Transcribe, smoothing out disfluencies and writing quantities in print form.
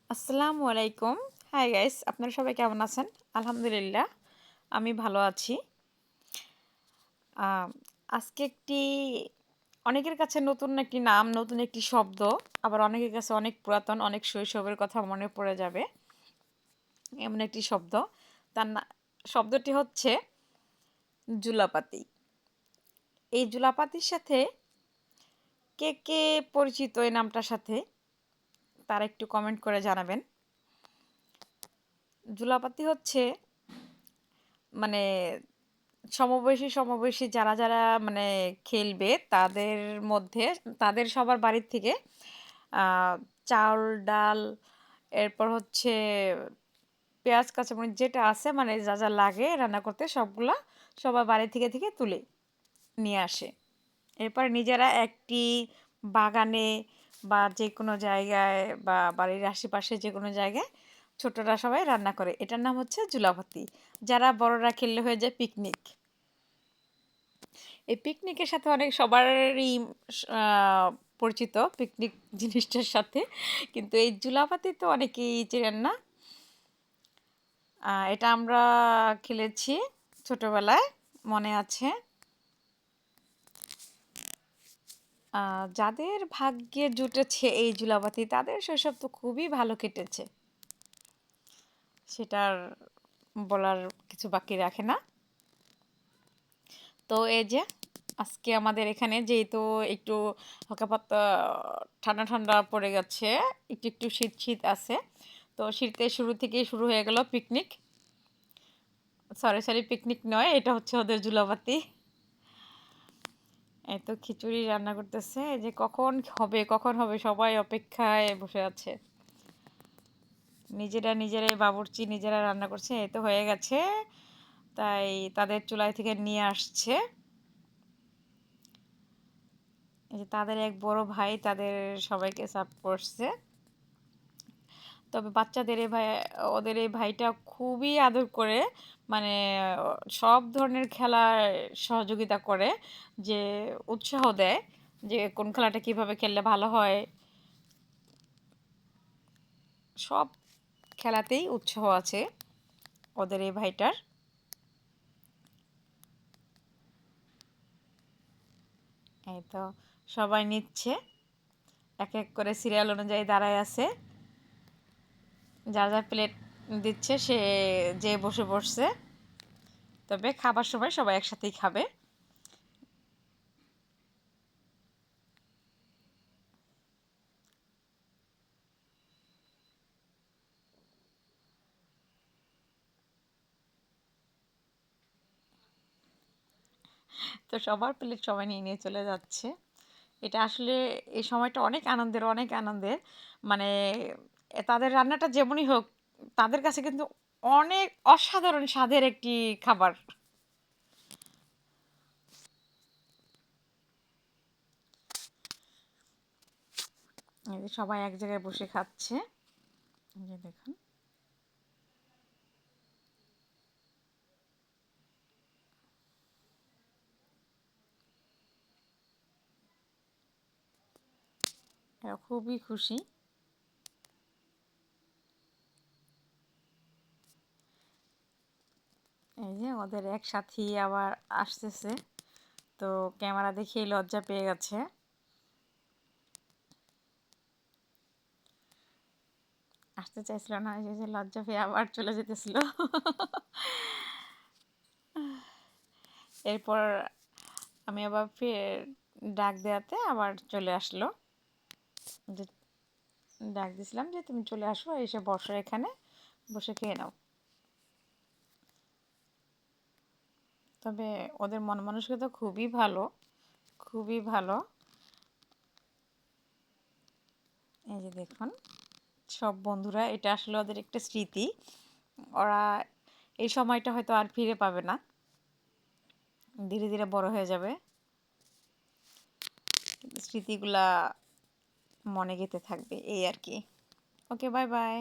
আসসালামু আলাইকুম। Hi guys, আপনারা সবাই কেমন আছেন? আলহামদুলিল্লাহ, আমি ভালো আছি। আ আজকে অনেকের কাছে নতুন একটি নাম, নতুন একটি শব্দ, আবার অনেকের কাছে অনেক পুরাতন, অনেক শৈশবের কথা মনে পড়ে যাবে। এমন একটি শব্দ। তার না শব্দটি হচ্ছে জুলাপাতি। এই জুলাপাতির সাথে কে পরিচিত এই নামটার সাথে? তারা একটু কমেন্ট করে জানাবেন। জুলাপাতি হচ্ছে মানে সমবয়সী যারা মানে খেলবে তাদের মধ্যে তাদের সবার বাড়ির থেকে আ চাউল, ডাল, এরপর হচ্ছে পেঁয়াজ, কাঁচামরিচ যেটা আছে মানে যা লাগে রান্না করতে সবগুলা সবার বাড়ি থেকে তুলে নিয়ে আসে। এরপর নিজেরা একটি বাগানে বা যেকোনো জায়গায় বা বাড়ির আশেপাশে যেকোনো জায়গায় ছোটরা সবাই রান্না করে। এটার নাম হচ্ছে জুলাভাতি। যারা বড়রা খেললে হয়ে যায় পিকনিক। এই পিকনিকের সাথে অনেক সবারই আ পরিচিত পিকনিক জিনিসটার সাথে। কিন্তু এই জুলাভাতি তো অনেকেই চেনেন না। এটা আমরা খেলেছি ছোটবেলায়, মনে আছে। আ যাদের ভাগ্যে জুটেছে এই জুলাভাতি তাদের শৈশব তো খুবই ভালো কেটেছে। সেটার বলার কিছু বাকি রাখে না। তো এই যে আজকে আমাদের এখানে যেহেতু একটু হালকা পাতলা ঠান্ডা পড়ে গেছে, একটু শীত আছে। তো শীতের শুরু থেকেই শুরু হয়ে গেল পিকনিক। সরি পিকনিক নয়, এটা হচ্ছে ওদের জুলাভাতি। এই তো খিচুড়ি রান্না করতেছে। এই যে কখন হবে সবাই অপেক্ষায় বসে আছে। নিজেরাই বাবুর্চি নিজেরা রান্না করছে। এই তো হয়ে গেছে। তাই তাদের চুলায় থেকে নিয়ে আসছে। এই যে তাদের এক বড় ভাই তাদের সবাইকে সার্ভ করছে। তবে ওদের এই ভাইটা খুবই আদর করে, মানে সব ধরনের খেলায় সহযোগিতা করে, যে উৎসাহ দেয় যে কোন খেলাটা কিভাবে খেললে ভালো হয়। সব খেলাতেই উৎসাহ আছে ওদের এই ভাইটার। এই তো সবাই নিচ্ছে, এক করে সিরিয়াল অনুযায়ী দাঁড়ায় আছে। যার প্লেট দিচ্ছে সে যে বসে তবে খাবার সময় সবাই একসাথেই খাবে। তো সবার প্লেট সবাই নিয়ে চলে যাচ্ছে। এটা আসলে এই সময়টা অনেক আনন্দের। মানে তাদের রান্নাটা যেমনই হোক, তাদের কাছে কিন্তু অনেক অসাধারণ স্বাদের একটি খাবার। এই যে সবাই এক জায়গায় বসে খাচ্ছে। এই যে দেখুন। এরা খুবই খুশি। এই যে ওদের এক সাথী আবার আসতেছে। তো ক্যামেরা দেখেই লজ্জা পেয়ে গেছে। আসতে চাইছিল না, এই যে লজ্জা পেয়ে আবার চলে যেতেছিল। এরপর আমি আবার ফের ডাক দেওয়াতে আবার চলে আসলো। যে ডাক দিছিলাম যে তুমি চলে আসো, এসে বসো এখানে, বসে খেয়ে নাও। তবে ওদের মন মানসিকতা খুবই ভালো, খুবই ভালো। এই যে দেখুন সব বন্ধুরা, এটা আসলে ওদের একটা স্মৃতি। ওরা এই সময়টা হয়তো আর ফিরে পাবে না, ধীরে বড় হয়ে যাবে, স্মৃতিগুলা মনে গেঁথে থাকবে এই আর কি। ওকে, বাই বাই।